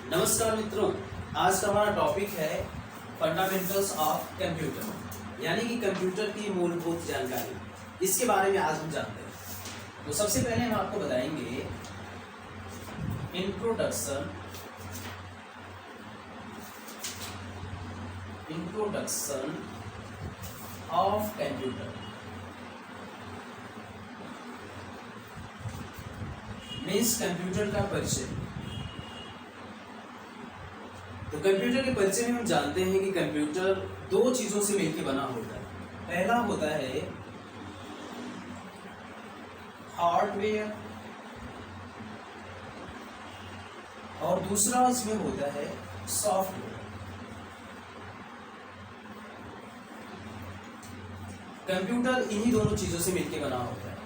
नमस्कार मित्रों, आज का हमारा टॉपिक है फंडामेंटल्स ऑफ कंप्यूटर, यानी कि कंप्यूटर की मूलभूत जानकारी। इसके बारे में आज हम जानते हैं। तो सबसे पहले हम आपको बताएंगे introduction of computer. Means computer का परिचय। तो कंप्यूटर के परिचय में हम जानते हैं कि कंप्यूटर दो चीजों से मिलकर बना होता है। पहला होता है हार्डवेयर और दूसरा इसमें होता है सॉफ्टवेयर। कंप्यूटर इन्हीं दोनों चीजों से मिलकर बना होता है,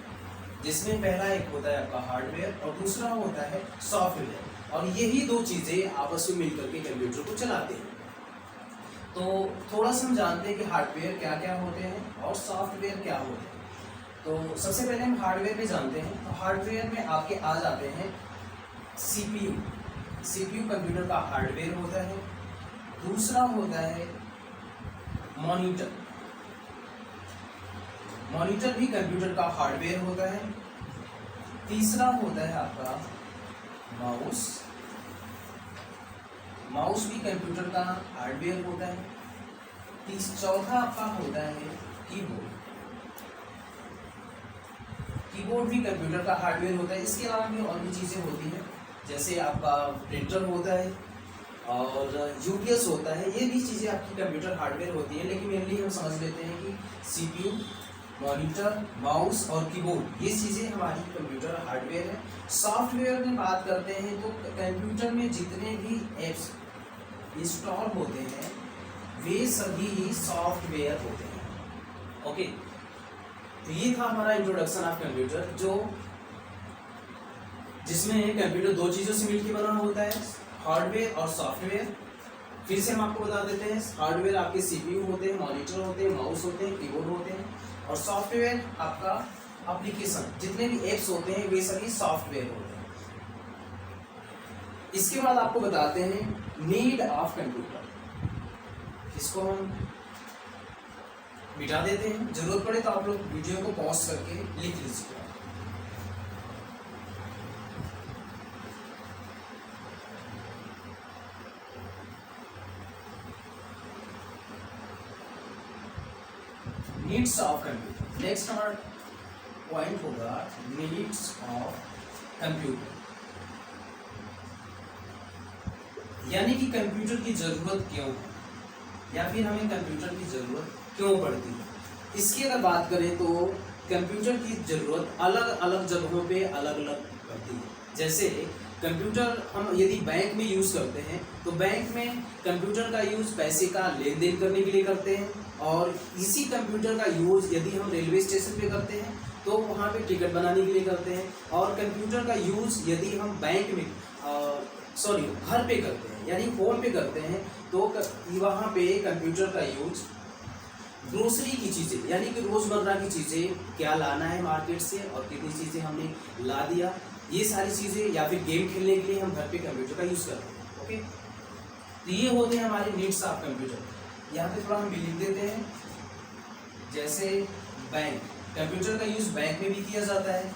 जिसमें पहला एक होता है आपका हार्डवेयर और दूसरा होता है सॉफ्टवेयर, और यही दो चीजें आपस में मिलकर के कंप्यूटर को चलाते हैं। तो थोड़ा सा हम जानते हैं कि हार्डवेयर क्या क्या होते हैं और सॉफ्टवेयर क्या होते हैं। तो सबसे पहले हम हार्डवेयर में जानते हैं। तो हार्डवेयर में आपके आ जाते हैं सीपीयू। सीपीयू कंप्यूटर का हार्डवेयर होता है। दूसरा होता है मॉनिटर। मॉनिटर भी कंप्यूटर का हार्डवेयर होता है। तीसरा होता है आपका माउस। माउस भी कंप्यूटर का हार्डवेयर होता है। चौथा आपका होता है कीबोर्ड। कीबोर्ड भी कंप्यूटर का हार्डवेयर होता है। इसके अलावा भी और भी चीज़ें होती हैं, जैसे आपका प्रिंटर होता है और यूपीएस होता है। ये भी चीज़ें आपकी कंप्यूटर हार्डवेयर होती हैं, लेकिन मेनली हम समझ लेते हैं कि सीपीयू, मॉनिटर, माउस और कीबोर्ड, ये चीज़ें हमारी कंप्यूटर हार्डवेयर है। सॉफ्टवेयर में बात करते हैं तो कंप्यूटर में जितने भी एप्स इंस्टॉल होते हैं वे सभी ही सॉफ्टवेयर होते हैं। ओके, तो ये था हमारा इंट्रोडक्शन ऑफ कंप्यूटर, जिसमें कंप्यूटर दो चीज़ों से मिलकर बना होता है, हार्डवेयर और सॉफ्टवेयर। फिर से हम आपको बता देते हैं, हार्डवेयर आपके सीपीयू होते हैं, मॉनिटर होते हैं, माउस होते हैं, कीबोर्ड होते हैं, और सॉफ्टवेयर आपका एप्लीकेशन, जितने भी एप्स होते हैं वे सभी सॉफ्टवेयर होते हैं। इसके बाद आपको बताते हैं नीड ऑफ कंप्यूटर। इसको हम मिटा देते हैं, जरूरत पड़े तो आप लोग वीडियो को पॉज करके लिख लीजिएगा। Needs of computer. नेक्स्ट हमारा पॉइंट होगा नीड्स ऑफ कंप्यूटर, यानी कि कंप्यूटर की जरूरत क्यों है, या फिर हमें कंप्यूटर की जरूरत क्यों पड़ती है। इसकी अगर बात करें तो कंप्यूटर की जरूरत अलग अलग जगहों पे अलग अलग पड़ती है। जैसे कंप्यूटर हम यदि बैंक में यूज़ करते हैं तो बैंक में कंप्यूटर का यूज़ पैसे का लेन देन करने के लिए करते हैं, और इसी कंप्यूटर का यूज़ यदि हम रेलवे स्टेशन पे करते हैं तो वहाँ पे टिकट बनाने के लिए करते हैं, और कंप्यूटर का यूज़ यदि हम बैंक में घर पे करते हैं, यानी फोन पे करते हैं, तो वहाँ पे कंप्यूटर का यूज ग्रोसरी की चीज़ें, यानी कि रोज़मर्रा की चीज़ें, क्या लाना है मार्केट से और कितनी चीज़ें हमने ला दिया, ये सारी चीज़ें, या फिर गेम खेलने के लिए हम घर पे कंप्यूटर का यूज़ करते हैं। ओके, तो ये होते हैं हमारे नीड्स ऑफ कंप्यूटर। यहाँ पे थोड़ा हम भी लिख देते हैं, जैसे बैंक, कंप्यूटर का यूज़ बैंक में भी किया जाता है,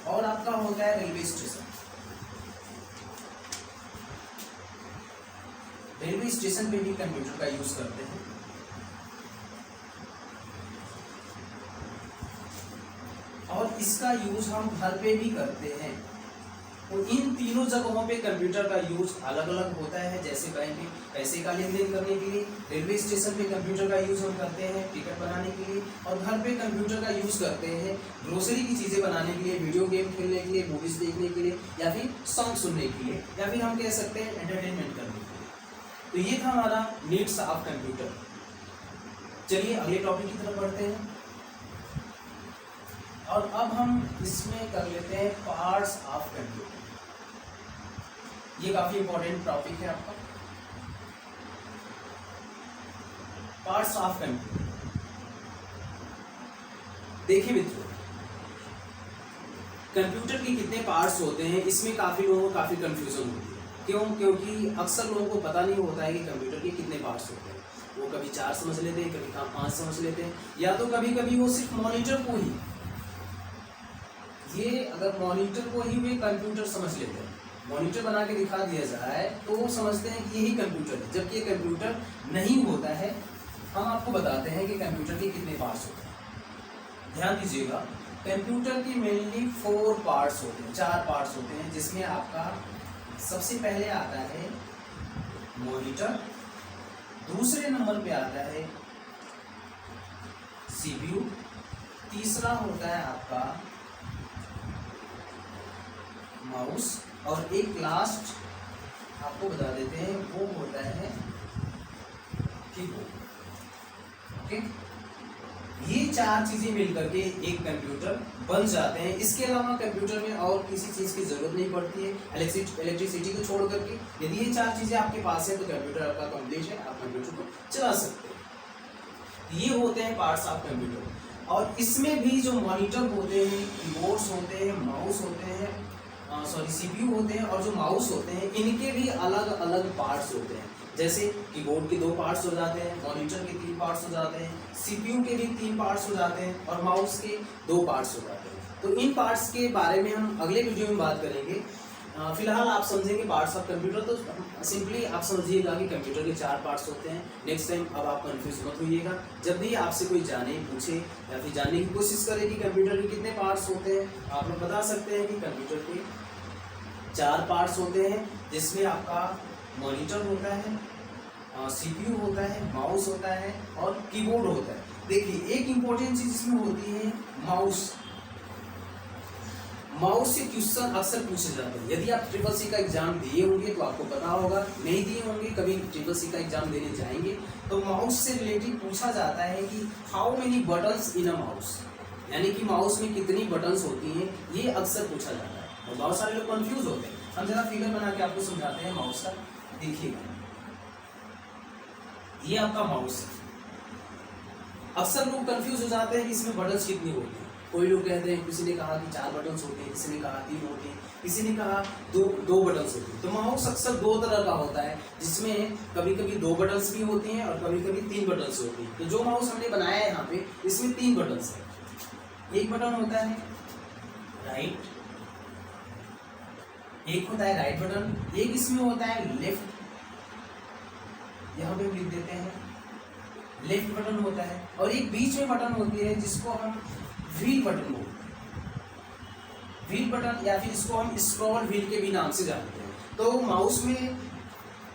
और आपका होता है रेलवे स्टेशन। रेलवे स्टेशन पे भी कंप्यूटर का यूज़ करते हैं। और इसका यूज़ हम घर पे भी करते हैं। तो इन तीनों जगहों पे कंप्यूटर का यूज़ अलग अलग होता है। जैसे बैंक में पैसे का लेन देन करने के लिए, रेलवे स्टेशन पे कंप्यूटर का यूज़ हम करते हैं टिकट बनाने के लिए, और घर पे कंप्यूटर का यूज़ करते हैं ग्रोसरी की चीज़ें बनाने के लिए, वीडियो गेम खेलने के लिए, मूवीज़ देखने के लिए, या फिर सॉन्ग सुनने के लिए, या फिर हम कह सकते हैं एंटरटेनमेंट करने के लिए। तो ये था हमारा नीड्स ऑफ कंप्यूटर। चलिए अगले टॉपिक की तरफ बढ़ते हैं, और अब हम इसमें कर लेते हैं पार्ट्स ऑफ कंप्यूटर। ये काफी इंपॉर्टेंट टॉपिक है आपका, पार्ट्स ऑफ कंप्यूटर। देखिए मित्रों, कंप्यूटर के कितने पार्ट्स होते हैं, इसमें काफ़ी लोगों को काफ़ी कंफ्यूजन होती है। क्यों? क्योंकि अक्सर लोगों को पता नहीं होता है कि कंप्यूटर के कितने पार्ट्स होते हैं। वो कभी 4 समझ लेते हैं, कभी 5 समझ लेते हैं, या तो कभी कभी वो सिर्फ मॉनिटर को ही, ये अगर मॉनिटर को ही वे कंप्यूटर समझ लेते हैं, मॉनिटर बना के दिखा दिया जाए तो वो समझते हैं कि यही कंप्यूटर है, जबकि ये कंप्यूटर नहीं होता है। हम आपको बताते हैं कि कंप्यूटर के कितने पार्ट्स होते हैं। ध्यान दीजिएगा, कंप्यूटर की मेनली 4 पार्ट्स होते हैं, 4 पार्ट्स होते हैं, जिसमें आपका सबसे पहले आता है मॉनिटर, दूसरे नंबर पे आता है सीपीयू, तीसरा होता है आपका माउस, और एक लास्ट आपको बता देते हैं वो होता है कीबोर्ड। ओके, ये 4 चीजें मिलकर के एक कंप्यूटर बन जाते हैं। इसके अलावा कंप्यूटर में और किसी चीज की जरूरत नहीं पड़ती है, इलेक्ट्रिसिटी को छोड़ करके। यदि ये 4 चीजें आपके पास है तो कंप्यूटर आपका कंप्लीट है, आप कंप्यूटर को चला सकते हैं। ये होते हैं पार्ट्स ऑफ कंप्यूटर। और इसमें भी जो मॉनिटर होते हैं, कीबोर्ड्स होते हैं, माउस होते हैं, सीपीयू होते हैं, और जो माउस होते हैं, इनके भी अलग अलग पार्ट्स होते हैं। जैसे कीबोर्ड के 2 पार्ट्स हो जाते हैं, मॉनिटर के 3 पार्ट्स हो जाते हैं, सीपीयू के भी 3 पार्ट्स हो जाते हैं, और माउस के 2 पार्ट्स हो जाते हैं। तो इन पार्ट्स के बारे में हम अगले वीडियो में बात करेंगे। फिलहाल आप समझेंगे पार्ट्स ऑफ कंप्यूटर, तो सिंपली आप समझिएगा कि कंप्यूटर के 4 पार्ट्स होते हैं। नेक्स्ट टाइम अब आप कंफ्यूज मत होइएगा। जब भी आपसे कोई जाने, पूछे या फिर जानने की कोशिश करे कि कंप्यूटर के कितने पार्ट्स होते हैं, आप लोग बता सकते हैं कि कंप्यूटर के 4 पार्ट्स होते हैं, जिसमें आपका मॉनिटर होता है, सीपीयू होता है, माउस होता है, और कीबोर्ड होता है। देखिए, एक इंपॉर्टेंट चीज इसमें होती है माउस। माउस से क्वेश्चन अक्सर पूछे जाते हैं। यदि आप ट्रिपल सी का एग्जाम दिए होंगे तो आपको पता होगा, नहीं दिए होंगे, कभी ट्रिपल सी का एग्जाम देने जाएंगे तो माउस से रिलेटेड पूछा जाता है कि how many buttons in a mouse, यानी कि माउस में कितनी बटन्स होती हैं, ये अक्सर पूछा जाता है। और बहुत सारे लोग कंफ्यूज होते हैं। हम जरा फिगर बना के आपको समझाते हैं माउस का। देखिएगा, ये आपका माउस है। अक्सर लोग कंफ्यूज हो जाते हैं कि इसमें बटन्स कितनी होती हैं। कोई लोग कहते हैं, किसी ने कहा कि 4 बटन्स होते हैं, किसी ने कहा 3 होते हैं, किसी ने कहा दो बटन्स होते हैं। तो माउस अक्सर 2 तरह का होता है, जिसमें कभी कभी 2 बटन्स भी होती हैं और कभी कभी 3 बटन्स होती हैं। तो जो माउस हमने बनाया है यहाँ पे, इसमें 3 बटन्स है। एक बटन होता है राइट, एक होता है राइट बटन, एक इसमें होता है लेफ्ट, यहाँ पे लिख देते हैं लेफ्ट बटन होता है, और एक बीच में बटन होती है जिसको हम व्हील बटन बोलते हैं। व्हील बटन, या फिर इसको हम स्क्रॉल व्हील के भी नाम से जानते हैं। तो माउस में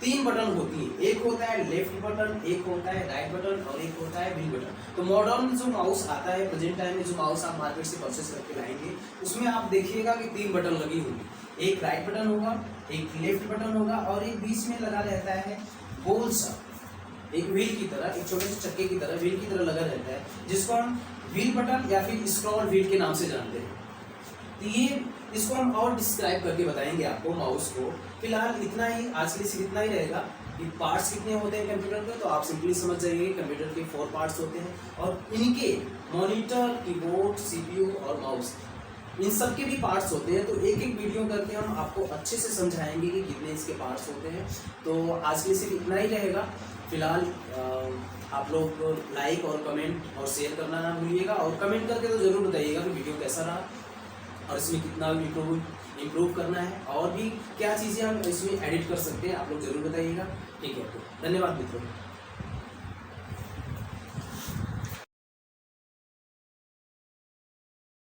3 बटन होती हैं, एक होता है लेफ्ट बटन, एक होता है राइट बटन, और एक होता है व्हील बटन। तो मॉडर्न जो माउस आता है, प्रेजेंट टाइम में जो माउस आप मार्केट से परचेस करके लाएंगे, उसमें आप देखिएगा कि 3 बटन लगी होंगी। एक राइट बटन होगा, एक लेफ्ट बटन होगा, और एक बीच में लगा रहता है गोल सा, एक व्हील की तरह, एक छोटे से चक्के की तरह, व्हील की तरह लगा रहता है, जिसको हम व्हील बटन या फिर स्क्रॉल व्हील के नाम से जानते हैं। तो ये इसको हम और डिस्क्राइब करके बताएंगे आपको माउस को। फिलहाल इतना ही, आज के लिए सिर्फ इतना ही रहेगा कि पार्ट्स कितने होते हैं कंप्यूटर के। तो आप सिंपली समझ जाइए कंप्यूटर के 4 पार्ट्स होते हैं, और इनके मॉनिटर, कीबोर्ड, सीपीयू और माउस, इन सब के भी पार्ट्स होते हैं। तो एक एक वीडियो करके हम आपको अच्छे से समझाएंगे कि कितने इसके पार्ट्स होते हैं। तो आज के लिए सिर्फ इतना ही रहेगा। फिलहाल आप लोग लाइक और कमेंट और शेयर करना ना भूलिएगा, और कमेंट करके तो ज़रूर बताइएगा कि वीडियो कैसा रहा और इसमें कितना इम्प्रूव करना है, और भी क्या चीज़ें हम इसमें एडिट कर सकते हैं, आप लोग ज़रूर बताइएगा। ठीक है, तो धन्यवाद मित्रों।